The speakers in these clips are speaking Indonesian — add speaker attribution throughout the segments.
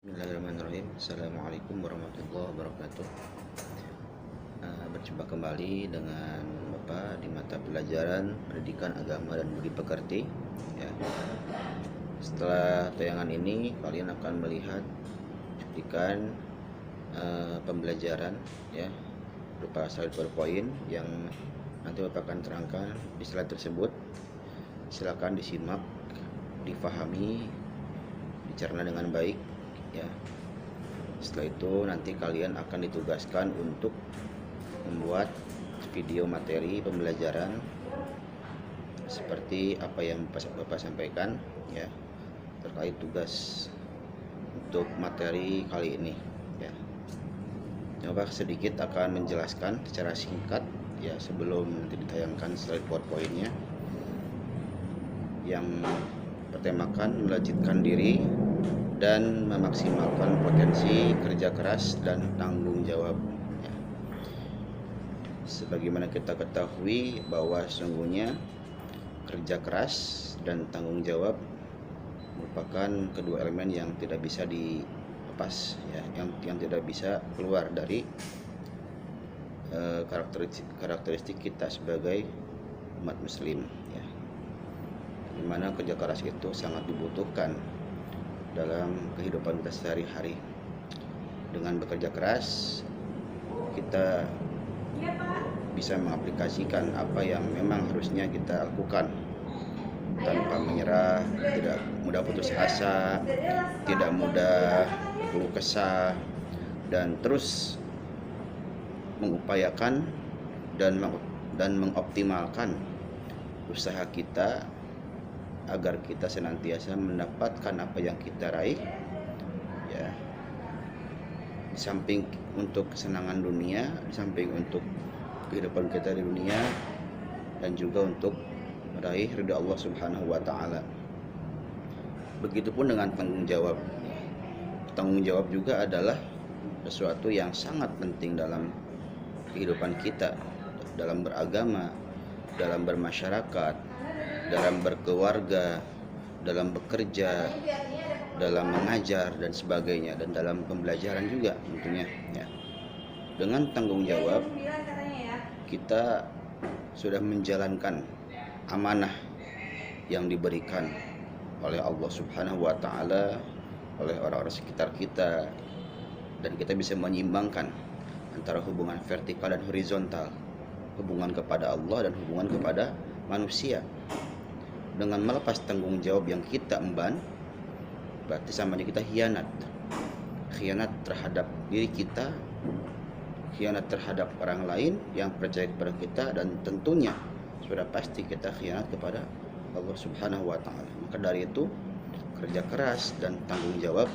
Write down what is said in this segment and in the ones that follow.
Speaker 1: Bismillahirrahmanirrahim. Assalamualaikum warahmatullahi wabarakatuh. Berjumpa kembali dengan Bapak di mata pelajaran Pendidikan Agama dan Budi Pekerti. Ya. Setelah tayangan ini, kalian akan melihat cuplikan pembelajaran, ya, berupa slide PowerPoint yang nanti Bapak akan terangkan di slide tersebut. Silakan disimak, difahami, dicerna dengan baik. Ya, setelah itu nanti kalian akan ditugaskan untuk membuat video materi pembelajaran seperti apa yang Bapak sampaikan, ya, terkait tugas untuk materi kali ini. Ya, Bapak sedikit akan menjelaskan secara singkat, ya, sebelum nanti ditayangkan slide PowerPoint-nya, yang bertemakan melajitkan diri dan memaksimalkan potensi kerja keras dan tanggung jawab. Ya. Sebagaimana kita ketahui bahwa sesungguhnya kerja keras dan tanggung jawab merupakan kedua elemen yang tidak bisa dilepas, ya, yang tidak bisa keluar dari karakteristik kita sebagai umat muslim, ya. Dimana kerja keras itu sangat dibutuhkan dalam kehidupan kita sehari-hari. Dengan bekerja keras, kita bisa mengaplikasikan apa yang memang harusnya kita lakukan tanpa menyerah, tidak mudah putus asa, tidak mudah keluh kesah, dan terus mengupayakan dan mengoptimalkan usaha kita agar kita senantiasa mendapatkan apa yang kita raih, ya, di samping untuk kesenangan dunia, di samping untuk kehidupan kita di dunia, dan juga untuk meraih ridha Allah Subhanahu wa taala. Begitupun dengan tanggung jawab. Tanggung jawab juga adalah sesuatu yang sangat penting dalam kehidupan kita, dalam beragama, dalam bermasyarakat, dalam berkeluarga, dalam bekerja, dalam mengajar dan sebagainya, dan dalam pembelajaran juga tentunya, ya. Dengan tanggung jawab, kita sudah menjalankan amanah yang diberikan oleh Allah Subhanahu wa taala, oleh orang-orang sekitar kita, dan kita bisa menyeimbangkan antara hubungan vertikal dan horizontal, hubungan kepada Allah dan hubungan kepada manusia. Dengan melepas tanggung jawab yang kita emban, berarti sama kita khianat terhadap diri kita, khianat terhadap orang lain yang percaya kepada kita, dan tentunya sudah pasti kita khianat kepada Allah Subhanahu wa taala. Maka dari itu, kerja keras dan tanggung jawab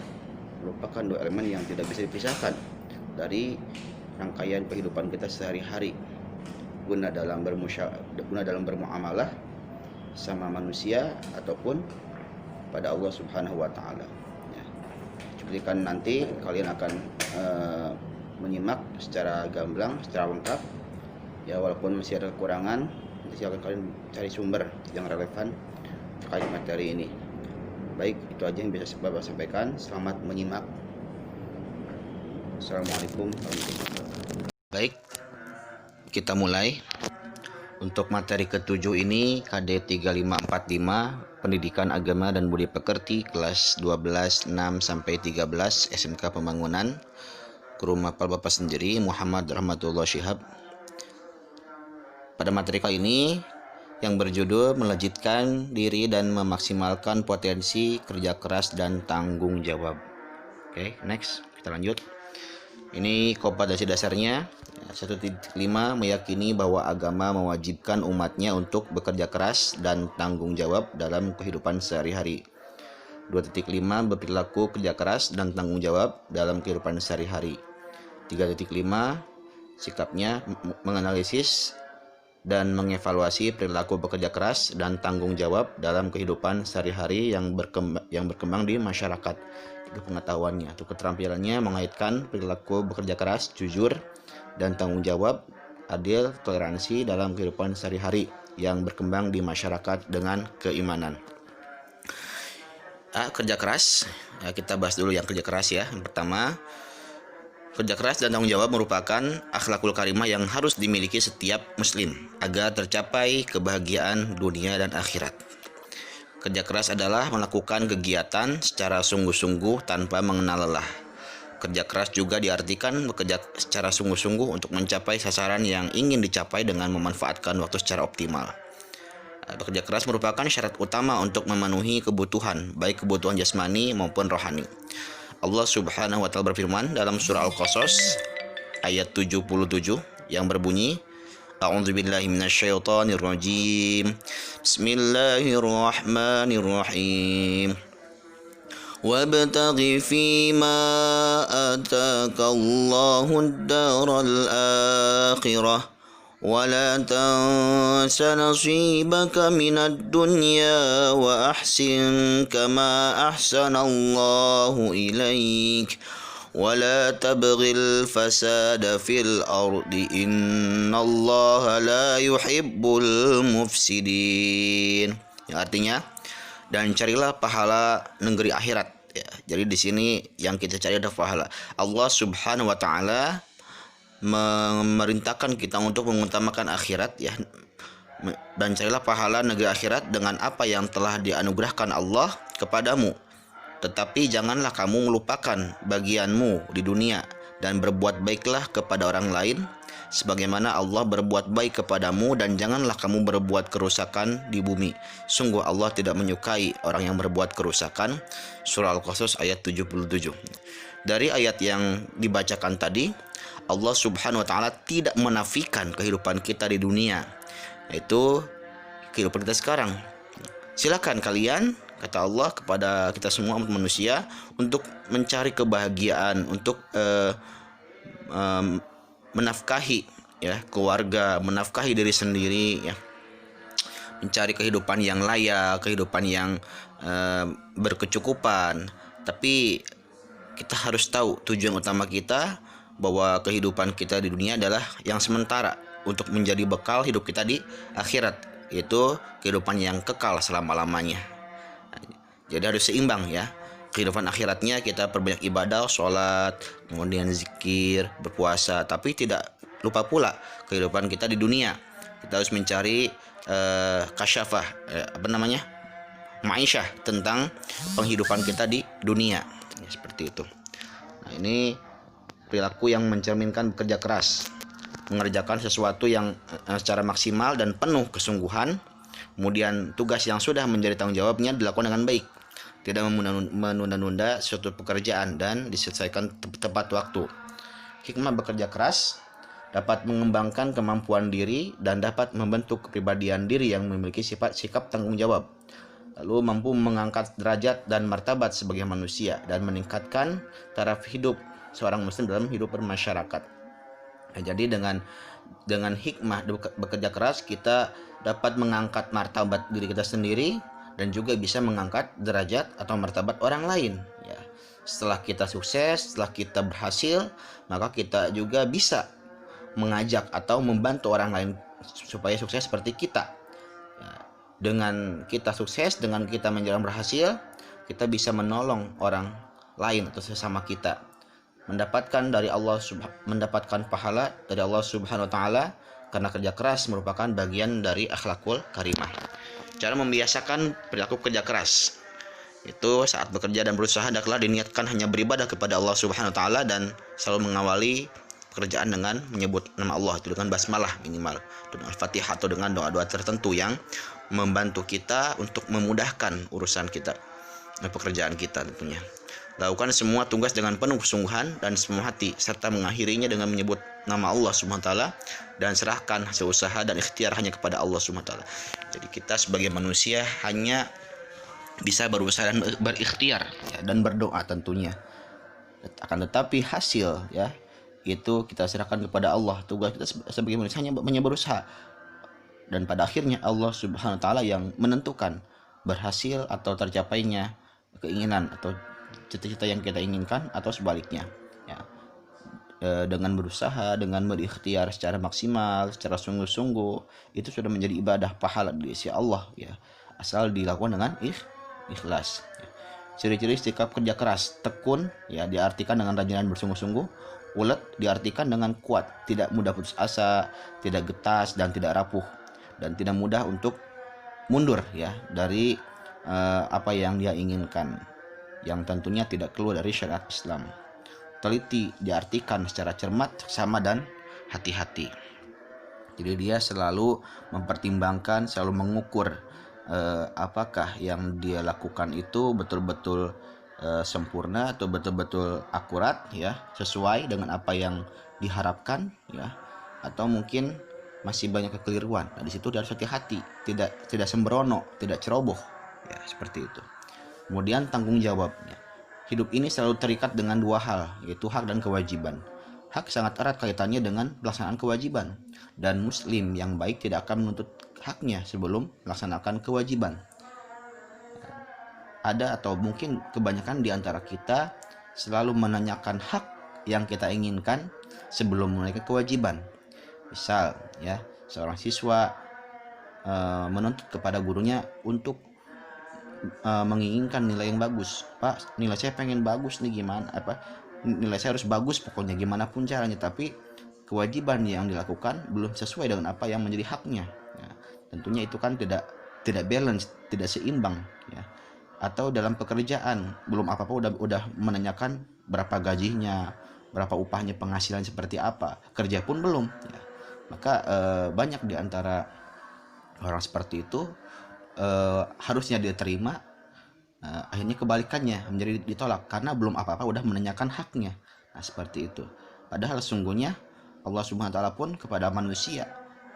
Speaker 1: merupakan dua elemen yang tidak bisa dipisahkan dari rangkaian kehidupan kita sehari-hari, guna dalam bermuamalah sama manusia ataupun pada Allah Subhanahu wa taala, ya. Cuplikan nanti kalian akan menyimak secara gamblang, secara lengkap, ya, walaupun masih ada kekurangan, nanti silakan kalian cari sumber yang relevan terkait materi ini. Baik, itu aja yang bisa Bapak sampaikan. Selamat menyimak. Assalamualaikum warahmatullahi wabarakatuh. Baik, kita mulai. Untuk materi ke-7 ini KD 3545 Pendidikan Agama dan Budi Pekerti kelas 12 6 sampai 13 SMK Pembangunan. Guru mapal Bapak sendiri Muhammad Rahmatullah Syihab. Pada materi kali ini yang berjudul melejitkan diri dan memaksimalkan potensi kerja keras dan tanggung jawab. Oke, next, kita lanjut. Ini kompetensi dasarnya. 1.5 meyakini bahwa agama mewajibkan umatnya untuk bekerja keras dan tanggung jawab dalam kehidupan sehari-hari. 2.5 berperilaku kerja keras dan tanggung jawab dalam kehidupan sehari-hari. 3.5 sikapnya menganalisis dan mengevaluasi perilaku bekerja keras dan tanggung jawab dalam kehidupan sehari-hari yang berkembang di masyarakat. Itu pengetahuannya atau keterampilannya mengaitkan perilaku bekerja keras, jujur, dan tanggung jawab, adil, toleransi dalam kehidupan sehari-hari yang berkembang di masyarakat dengan keimanan. Kerja keras. Kita bahas dulu yang kerja keras ya. Yang pertama, kerja keras dan tanggung jawab merupakan akhlakul karimah yang harus dimiliki setiap muslim agar tercapai kebahagiaan dunia dan akhirat. Kerja keras adalah melakukan kegiatan secara sungguh-sungguh tanpa mengenal lelah. Kerja keras juga diartikan bekerja secara sungguh-sungguh untuk mencapai sasaran yang ingin dicapai dengan memanfaatkan waktu secara optimal. Bekerja keras merupakan syarat utama untuk memenuhi kebutuhan, baik kebutuhan jasmani maupun rohani. Allah Subhanahu wa taala berfirman dalam surah Al-Qasas ayat 77 yang berbunyi, A'udzubillahi minasyaitonirrajim. Bismillahirrahmanirrahim. وابتغ فيما آتاك الله الدار الآخرة ولا تنس نصيبك من الدنيا وأحسن كما أحسن الله إليك ولا تبغ الفساد في الأرض إن الله لا يحب المفسدين. Yang artinya, dan carilah pahala negeri akhirat ya. Jadi di sini yang kita cari adalah pahala. Allah Subhanahu wa taala memerintahkan kita untuk mengutamakan akhirat ya. Dan carilah pahala negeri akhirat dengan apa yang telah dianugerahkan Allah kepadamu. Tetapi janganlah kamu melupakan bagianmu di dunia dan berbuat baiklah kepada orang lain sebagaimana Allah berbuat baik kepadamu, dan janganlah kamu berbuat kerusakan di bumi. Sungguh Allah tidak menyukai orang yang berbuat kerusakan. Surah Al-Qasas ayat 77. Dari ayat yang dibacakan tadi, Allah Subhanahu wa taala tidak menafikan kehidupan kita di dunia, yaitu kehidupan kita sekarang. Silakan kalian, kata Allah kepada kita semua manusia, untuk mencari kebahagiaan, untuk menafkahi ya keluarga, menafkahi diri sendiri ya, mencari kehidupan yang layak, kehidupan yang berkecukupan. Tapi kita harus tahu tujuan utama kita, bahwa kehidupan kita di dunia adalah yang sementara untuk menjadi bekal hidup kita di akhirat, yaitu kehidupan yang kekal selama-lamanya. Jadi harus seimbang ya. Kehidupan akhiratnya kita perbanyak ibadah, sholat, kemudian zikir, berpuasa. Tapi tidak lupa pula kehidupan kita di dunia. Kita harus mencari kasyafah, ma'isyah, tentang penghidupan kita di dunia ya, seperti itu. Nah, ini perilaku yang mencerminkan bekerja keras, mengerjakan sesuatu yang secara maksimal dan penuh kesungguhan. Kemudian tugas yang sudah menjadi tanggung jawabnya dilakukan dengan baik, tidak menunda-nunda suatu pekerjaan dan diselesaikan tepat waktu. Hikmah bekerja keras dapat mengembangkan kemampuan diri dan dapat membentuk kepribadian diri yang memiliki sifat sikap tanggung jawab, lalu mampu mengangkat derajat dan martabat sebagai manusia dan meningkatkan taraf hidup seorang muslim dalam hidup bermasyarakat. Nah, jadi dengan hikmah bekerja keras kita dapat mengangkat martabat diri kita sendiri dan juga bisa mengangkat derajat atau martabat orang lain ya. Setelah kita sukses, setelah kita berhasil, maka kita juga bisa mengajak atau membantu orang lain supaya sukses seperti kita ya. Dengan kita sukses, dengan kita menjalan berhasil, kita bisa menolong orang lain atau sesama kita, mendapatkan pahala dari Allah Subhanahu wa taala, karena kerja keras merupakan bagian dari akhlakul karimah. Cara membiasakan perilaku kerja keras itu saat bekerja dan berusaha hendaklah diniatkan hanya beribadah kepada Allah Subhanahu wa taala dan selalu mengawali pekerjaan dengan menyebut nama Allah, itu dengan basmalah minimal, dengan Al-Fatihah atau dengan doa-doa tertentu yang membantu kita untuk memudahkan urusan kita dan pekerjaan kita tentunya. Lakukan semua tugas dengan penuh kesungguhan dan semua hati, serta mengakhirinya dengan menyebut nama Allah Subhanahu wa taala dan serahkan hasil usaha dan ikhtiar hanya kepada Allah Subhanahu wa taala. Jadi kita sebagai manusia hanya bisa berusaha dan berikhtiar ya, dan berdoa tentunya. Akan tetapi hasil ya itu kita serahkan kepada Allah. Tugas kita sebagai manusia hanya berusaha, dan pada akhirnya Allah Subhanahu wa taala yang menentukan berhasil atau tercapainya keinginan atau cita-cita yang kita inginkan atau sebaliknya ya. Dengan berusaha, dengan berikhtiar secara maksimal, secara sungguh-sungguh, itu sudah menjadi ibadah pahala di sisi Allah ya, asal dilakukan dengan ikhlas ya. Ciri-ciri sikap kerja keras: tekun, ya diartikan dengan rajin dan bersungguh-sungguh. Ulet diartikan dengan kuat, tidak mudah putus asa, tidak getas dan tidak rapuh, dan tidak mudah untuk mundur ya dari apa yang dia inginkan, yang tentunya tidak keluar dari syariat Islam. Teliti diartikan secara cermat, seksama dan hati-hati. Jadi dia selalu mempertimbangkan, selalu mengukur apakah yang dia lakukan itu betul-betul sempurna atau betul-betul akurat ya, sesuai dengan apa yang diharapkan ya, atau mungkin masih banyak kekeliruan. Nah, di situ dia harus hati-hati, tidak sembrono, tidak ceroboh ya, seperti itu. Kemudian tanggung jawabnya. Hidup ini selalu terikat dengan dua hal, yaitu hak dan kewajiban. Hak sangat erat kaitannya dengan pelaksanaan kewajiban, dan muslim yang baik tidak akan menuntut haknya sebelum melaksanakan kewajiban. Ada atau mungkin kebanyakan di antara kita selalu menanyakan hak yang kita inginkan sebelum menunaikan kewajiban. Misal ya, seorang siswa menuntut kepada gurunya untuk menginginkan nilai yang bagus. Pak, nilai saya pengen bagus nih, gimana? Nilai saya harus bagus pokoknya gimana pun caranya, tapi kewajiban yang dilakukan belum sesuai dengan apa yang menjadi haknya. Ya, tentunya itu kan tidak balance, tidak seimbang ya. Atau dalam pekerjaan belum apa-apa udah menanyakan berapa gajinya, berapa upahnya, penghasilan seperti apa, kerja pun belum ya. Maka banyak di antara orang seperti itu harusnya dia terima, akhirnya kebalikannya menjadi ditolak karena belum apa-apa udah menanyakan haknya. Nah, seperti itu. Padahal sesungguhnya Allah Subhanahu wa taala pun kepada manusia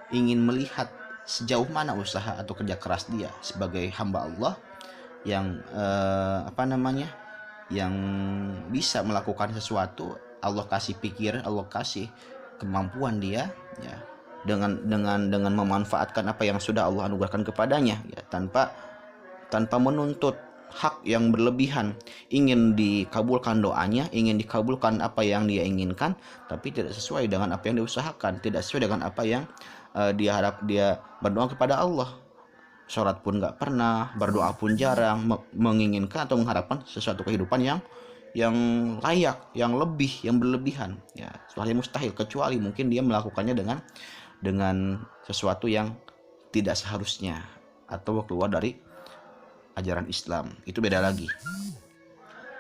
Speaker 1: ingin melihat sejauh mana usaha atau kerja keras dia sebagai hamba Allah yang yang bisa melakukan sesuatu. Allah kasih pikiran, Allah kasih kemampuan dia ya, dengan memanfaatkan apa yang sudah Allah anugerahkan kepadanya ya, tanpa menuntut hak yang berlebihan, ingin dikabulkan doanya, ingin dikabulkan apa yang dia inginkan, tapi tidak sesuai dengan apa yang diusahakan, tidak sesuai dengan apa yang dia berdoa kepada Allah. Sholat pun nggak pernah, berdoa pun jarang, menginginkan atau mengharapkan sesuatu kehidupan yang layak, yang lebih, yang berlebihan ya, sesuatu yang mustahil, kecuali mungkin dia melakukannya dengan sesuatu yang tidak seharusnya atau keluar dari ajaran Islam. Itu beda lagi.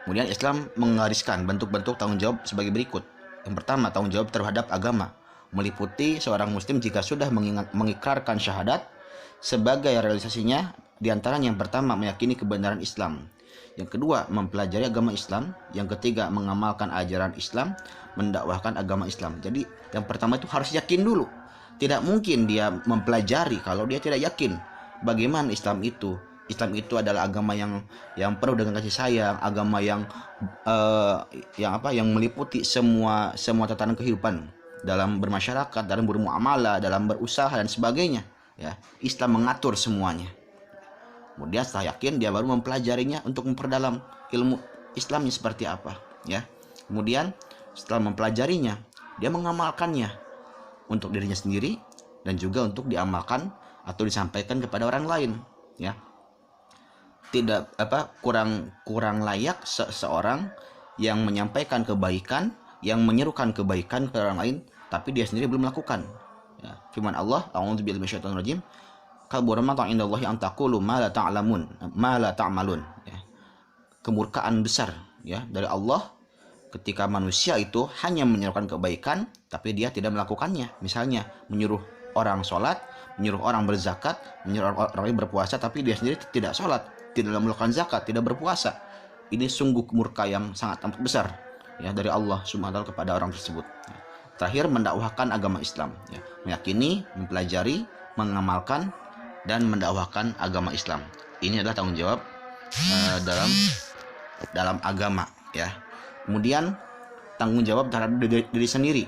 Speaker 1: Kemudian Islam menggariskan bentuk-bentuk tanggung jawab sebagai berikut. Yang pertama, tanggung jawab terhadap agama, meliputi seorang muslim jika sudah mengikrarkan syahadat. Sebagai realisasinya diantaranya yang pertama, meyakini kebenaran Islam. Yang kedua, mempelajari agama Islam. Yang ketiga, mengamalkan ajaran Islam, mendakwahkan agama Islam. Jadi yang pertama itu harus yakin dulu. Tidak mungkin dia mempelajari kalau dia tidak yakin bagaimana Islam itu. Islam itu adalah agama yang penuh dengan kasih sayang, agama yang meliputi semua tatanan kehidupan dalam bermasyarakat, dalam bermuamalah, dalam berusaha dan sebagainya. Ya, Islam mengatur semuanya. Kemudian setelah yakin dia baru mempelajarinya untuk memperdalam ilmu Islamnya seperti apa. Ya, kemudian setelah mempelajarinya dia mengamalkannya untuk dirinya sendiri dan juga untuk diamalkan atau disampaikan kepada orang lain. Ya, tidak kurang layak seseorang yang menyampaikan kebaikan, yang menyerukan kebaikan kepada orang lain, tapi dia sendiri belum melakukan. Ya, firman Allah, a'udzubillahi minasyaitonir rajim, kabura maqtan indallahi an taqulu ma la ta'malun. Ya. Kemurkaan besar ya dari Allah ketika manusia itu hanya menyerukan kebaikan tapi dia tidak melakukannya. Misalnya menyuruh orang sholat, menyuruh orang berzakat, menyuruh orang berpuasa, tapi dia sendiri tidak sholat, tidak melakukan zakat, tidak berpuasa. Ini sungguh murka yang sangat amat besar ya dari Allah Subhanahu wa taala kepada orang tersebut. Ya. Terakhir, mendakwahkan agama Islam ya. Meyakini, mempelajari, mengamalkan dan mendakwahkan agama Islam. Ini adalah tanggung jawab dalam agama ya. Kemudian tanggung jawab terhadap diri sendiri.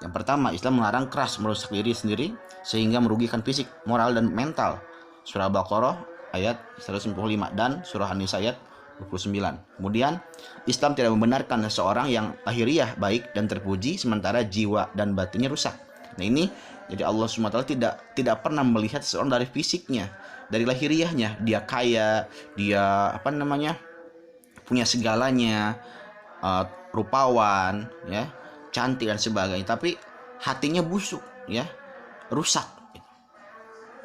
Speaker 1: Yang pertama, Islam melarang keras merusak diri sendiri sehingga merugikan fisik, moral dan mental. Surah Al-Baqarah ayat 195 dan surah An-Nisa ayat 29. Kemudian Islam tidak membenarkan seseorang yang lahiriah baik dan terpuji sementara jiwa dan batinnya rusak. Nah ini jadi Allah SWT tidak pernah melihat seseorang dari fisiknya, dari lahiriahnya, dia kaya, dia punya segalanya, rupawan, ya, cantik dan sebagainya, tapi hatinya busuk, ya, rusak,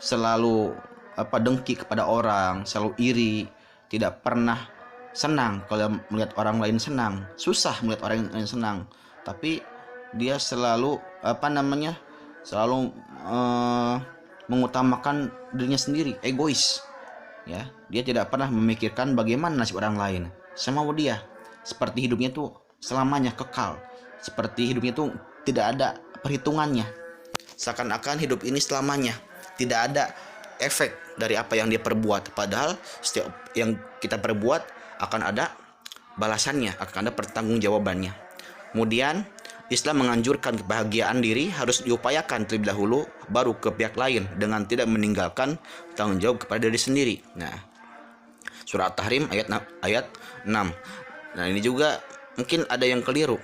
Speaker 1: selalu dengki kepada orang, selalu iri, tidak pernah senang kalau melihat orang lain senang, susah melihat orang lain senang, tapi dia selalu selalu mengutamakan dirinya sendiri, egois, ya. Dia tidak pernah memikirkan bagaimana nasib orang lain. Semau dia seperti hidupnya tuh selamanya kekal, seperti hidupnya tuh tidak ada perhitungannya, seakan-akan hidup ini selamanya, tidak ada efek dari apa yang dia perbuat, padahal setiap yang kita perbuat akan ada balasannya, akan ada pertanggungjawabannya. Kemudian Islam menganjurkan kebahagiaan diri harus diupayakan terlebih dahulu, baru ke pihak lain, dengan tidak meninggalkan tanggung jawab kepada diri sendiri. Nah, surah At-Tahrim ayat 6. Nah, ini juga mungkin ada yang keliru.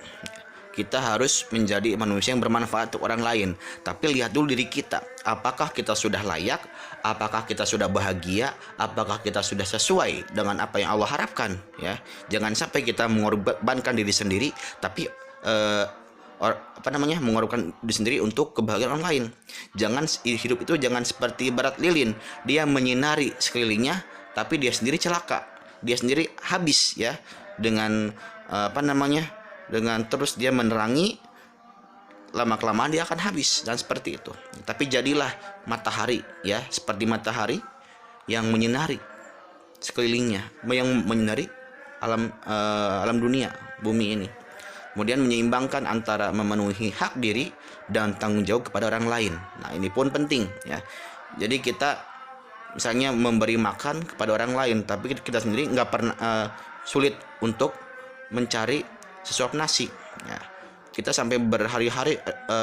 Speaker 1: Kita harus menjadi manusia yang bermanfaat untuk orang lain, tapi lihat dulu diri kita, apakah kita sudah layak, apakah kita sudah bahagia, apakah kita sudah sesuai dengan apa yang Allah harapkan, ya. Jangan sampai kita mengorbankan diri sendiri, tapi mengorbankan diri sendiri untuk kebahagiaan orang lain. Jangan, hidup itu jangan seperti ibarat lilin, dia menyinari sekelilingnya, tapi dia sendiri celaka, dia sendiri habis, ya, dengan dengan terus dia menerangi, lama-kelamaan dia akan habis, dan seperti itu. Tapi jadilah matahari, ya, seperti matahari yang menyinari sekelilingnya, yang menyinari alam dunia, bumi ini. Kemudian menyeimbangkan antara memenuhi hak diri dan tanggung jawab kepada orang lain. Nah, ini pun penting, ya. Jadi kita misalnya memberi makan kepada orang lain, tapi kita sendiri nggak pernah, sulit untuk mencari sesuap nasi, ya. Kita sampai berhari-hari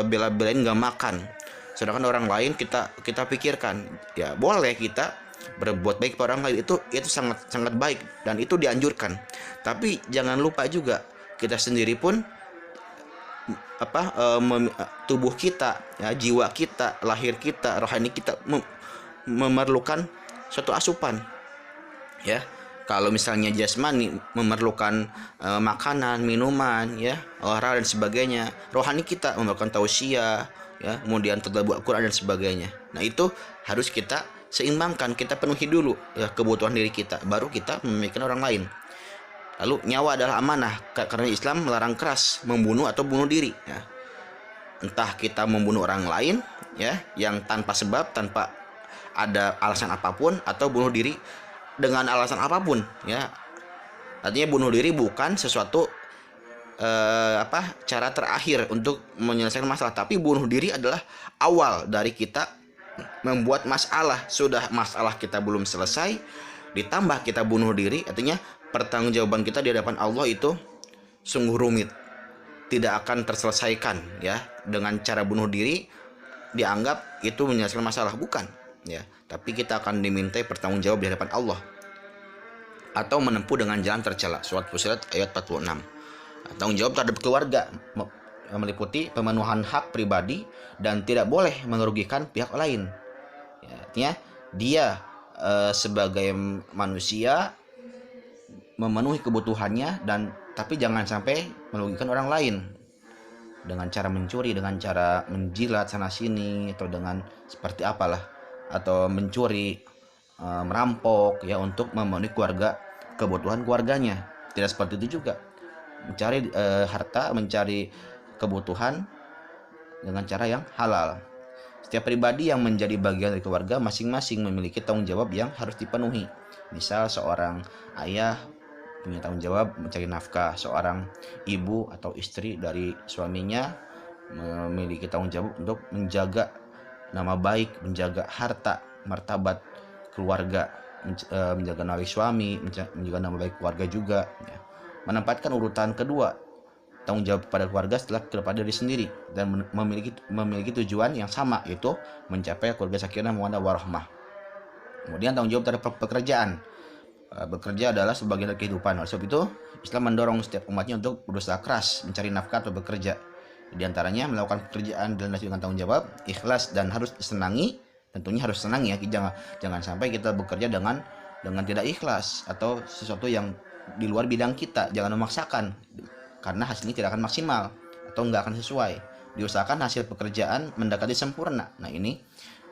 Speaker 1: bela-belain nggak makan, sedangkan orang lain kita pikirkan, ya, boleh kita berbuat baik kepada orang lain, itu sangat sangat baik dan itu dianjurkan. Tapi jangan lupa juga kita sendiri pun tubuh kita, ya, jiwa kita, lahir kita, rohani kita memerlukan suatu asupan, ya. Kalau misalnya jasmani memerlukan makanan, minuman, ya, olahraga dan sebagainya, rohani kita memerlukan tausiah, ya, kemudian tadabbur Al-Qur'an dan sebagainya. Nah, itu harus kita seimbangkan, kita penuhi dulu, ya, kebutuhan diri kita, baru kita memikirkan orang lain. Lalu nyawa adalah amanah, karena Islam melarang keras membunuh atau bunuh diri, ya. Entah kita membunuh orang lain, ya, yang tanpa sebab, tanpa ada alasan apapun, atau bunuh diri dengan alasan apapun, ya. Artinya bunuh diri bukan sesuatu cara terakhir untuk menyelesaikan masalah, tapi bunuh diri adalah awal dari kita membuat masalah. Sudah masalah kita belum selesai, ditambah kita bunuh diri, artinya pertanggungjawaban kita di hadapan Allah itu sungguh rumit, tidak akan terselesaikan, ya. Dengan cara bunuh diri dianggap itu menyelesaikan masalah, bukan, ya. Tapi kita akan dimintai pertanggungjawab di hadapan Allah, atau menempuh dengan jalan tercela. Surat Fussilat ayat 46. Tanggung jawab terhadap keluarga meliputi pemenuhan hak pribadi dan tidak boleh merugikan pihak lain, ya. Artinya dia sebagai manusia memenuhi kebutuhannya, dan tapi jangan sampai merugikan orang lain dengan cara mencuri, dengan cara menjilat sana sini, atau dengan seperti apalah, atau mencuri, merampok, ya, untuk memenuhi kebutuhan keluarganya. Tidak seperti itu juga, mencari harta, mencari kebutuhan dengan cara yang halal. Setiap pribadi yang menjadi bagian dari keluarga masing-masing memiliki tanggung jawab yang harus dipenuhi. Misal seorang ayah punya tanggung jawab mencari nafkah, seorang ibu atau istri dari suaminya memiliki tanggung jawab untuk menjaga nama baik, menjaga harta, martabat keluarga, menjaga nama baik suami, menjaga nama baik keluarga juga, ya. Menempatkan urutan kedua tanggung jawab kepada keluarga setelah kepada diri sendiri, dan memiliki tujuan yang sama, yaitu mencapai keluarga sakinah mawaddah warahmah. Kemudian tanggung jawab terhadap pekerjaan. Bekerja adalah sebagian dari kehidupan. Oleh sebab itu Islam mendorong setiap umatnya untuk berusaha keras mencari nafkah atau bekerja. Di antaranya melakukan pekerjaan dengan tanggung jawab, ikhlas, dan harus disenangi. Tentunya harus senang, ya. Jangan sampai kita bekerja dengan tidak ikhlas, atau sesuatu yang di luar bidang kita, jangan memaksakan karena hasilnya tidak akan maksimal atau nggak akan sesuai. Diusahakan hasil pekerjaan mendekati sempurna. Nah ini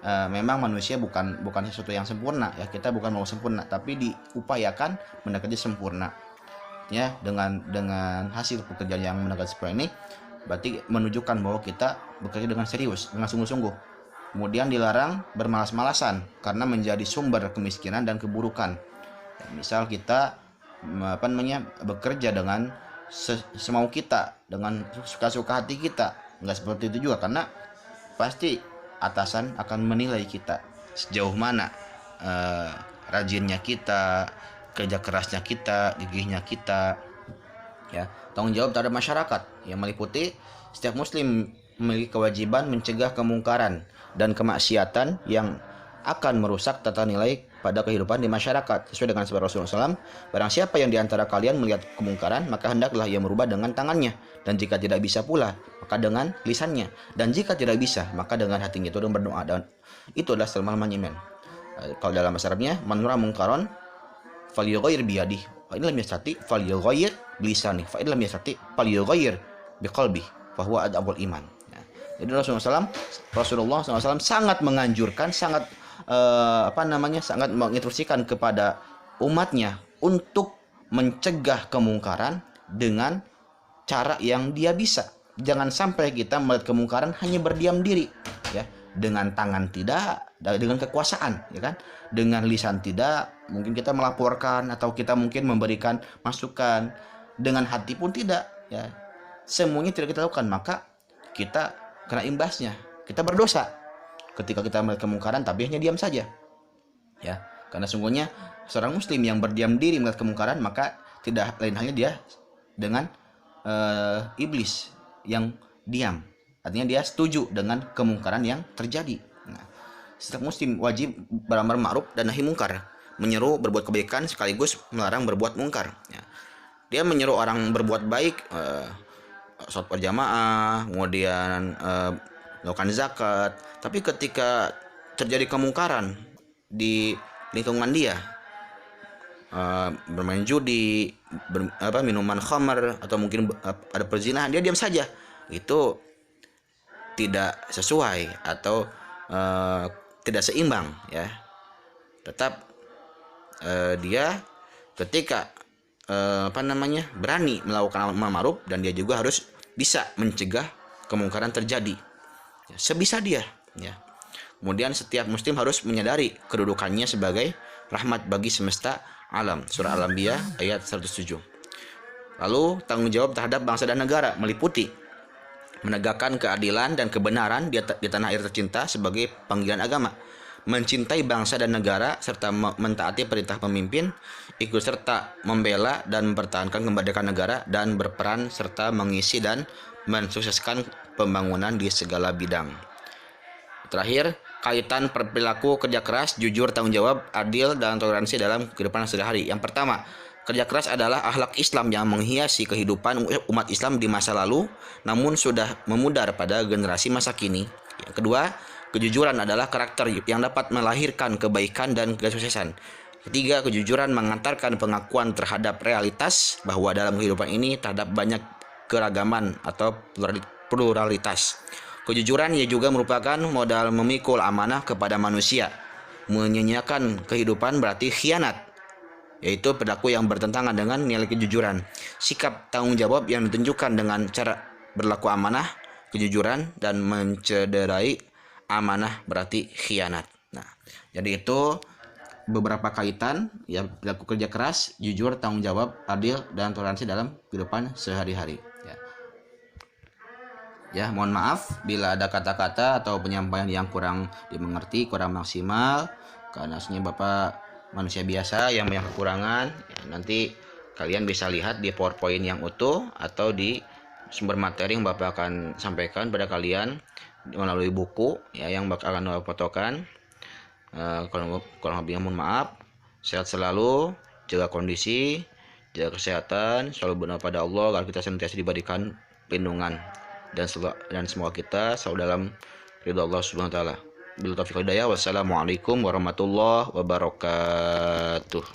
Speaker 1: memang manusia bukan sesuatu yang sempurna ya, kita bukan mau sempurna, tapi diupayakan mendekati sempurna ya. Dengan hasil pekerjaan yang mendekati sempurna ini berarti menunjukkan bahwa kita bekerja dengan serius, dengan sungguh-sungguh. Kemudian dilarang bermalas-malasan karena menjadi sumber kemiskinan dan keburukan. Ya, misal kita bekerja dengan semau kita, dengan suka-suka hati kita, nggak seperti itu juga, karena pasti atasan akan menilai kita sejauh mana rajinnya kita, kerja kerasnya kita, gigihnya kita ya. Tanggung jawab terhadap masyarakat yang meliputi setiap muslim memiliki kewajiban mencegah kemungkaran dan kemaksiatan yang akan merusak tata nilai pada kehidupan di masyarakat. Sesuai dengan sabda Rasulullah SAW, barang siapa yang diantara kalian melihat kemungkaran, maka hendaklah ia merubah dengan tangannya, dan jika tidak bisa pula, maka dengan lisannya, dan jika tidak bisa, maka dengan hatinya itu dan berdoa. Dan itu adalah selama-lamanya iman. Kalau dalam bahasa Arabnya, man ra'a munkaran falyughayyir biyadihi, fa in lam yastati falyughayyir bilisanihi, fa in lam yastati falyughayyir biqalbihi, fa huwa adabul iman. Jadi Rasulullah SAW sangat menganjurkan, sangat sangat menginstruksikan kepada umatnya untuk mencegah kemungkaran dengan cara yang dia bisa. Jangan sampai kita melihat kemungkaran hanya berdiam diri, ya, dengan tangan tidak, dengan kekuasaan, ya kan, dengan lisan tidak. Mungkin kita melaporkan atau kita mungkin memberikan masukan, dengan hati pun tidak, ya. Semuanya tidak kita lakukan, maka kita kena imbasnya, kita berdosa ketika kita melihat kemungkaran tapi hanya diam saja ya. Karena sungguhnya seorang muslim yang berdiam diri melihat kemungkaran, maka tidak lain halnya dia dengan iblis yang diam, artinya dia setuju dengan kemungkaran yang terjadi. Nah, setiap muslim wajib beramar ma'ruf dan nahi mungkar, menyeru berbuat kebaikan sekaligus melarang berbuat mungkar ya. Dia menyeru orang berbuat baik, sholat berjamaah, kemudian melakukan zakat. Tapi ketika terjadi kemungkaran di lingkungan dia, bermain judi, minuman khamar, atau mungkin ada perzinahan, dia diam saja, itu tidak sesuai atau tidak seimbang ya. Tetap dia ketika berani melakukan amal ma'ruf, dan dia juga harus bisa mencegah kemungkaran terjadi ya, sebisa dia ya. Kemudian setiap muslim harus menyadari kedudukannya sebagai rahmat bagi semesta alam. Surah Al-Anbiya ayat 107. Lalu tanggung jawab terhadap bangsa dan negara meliputi menegakkan keadilan dan kebenaran di tanah air tercinta sebagai panggilan agama, mencintai bangsa dan negara serta mentaati perintah pemimpin, ikut serta membela dan mempertahankan kemerdekaan negara, dan berperan serta mengisi dan mensukseskan pembangunan di segala bidang. Terakhir, kaitan perilaku kerja keras, jujur, tanggung jawab, adil, dan toleransi dalam kehidupan sehari-hari. Yang pertama, kerja keras adalah akhlak Islam yang menghiasi kehidupan umat Islam di masa lalu, namun sudah memudar pada generasi masa kini. Yang kedua, kejujuran adalah karakter yang dapat melahirkan kebaikan dan kesuksesan. Ketiga, kejujuran mengantarkan pengakuan terhadap realitas bahwa dalam kehidupan ini terdapat banyak keragaman atau pluralitas. Kejujuran ia juga merupakan modal memikul amanah kepada manusia. Menyanyiakan kehidupan berarti khianat, yaitu perilaku yang bertentangan dengan nilai kejujuran. Sikap tanggung jawab yang ditunjukkan dengan cara berlaku amanah, kejujuran, dan mencederai amanah berarti khianat. Nah, jadi itu beberapa kaitan ya, perilaku kerja keras, jujur, tanggung jawab, adil, dan toleransi dalam kehidupan sehari-hari. Ya, mohon maaf bila ada kata-kata atau penyampaian yang kurang dimengerti, kurang maksimal, karena sebenarnya Bapak manusia biasa yang banyak kekurangan. Ya, nanti kalian bisa lihat di PowerPoint yang utuh atau di sumber materi yang Bapak akan sampaikan pada kalian melalui buku ya yang akan Bapak fotokan. Kalau kurang lebihnya mohon maaf. Sehat selalu, jaga kondisi, jaga kesehatan, selalu benar pada Allah agar kita senantiasa diberikan perlindungan, dan semoga kita selalu dalam ridha Allah Subhanahu wa taala. Bil taufiq hidayah. Wassalamualaikum warahmatullahi wabarakatuh.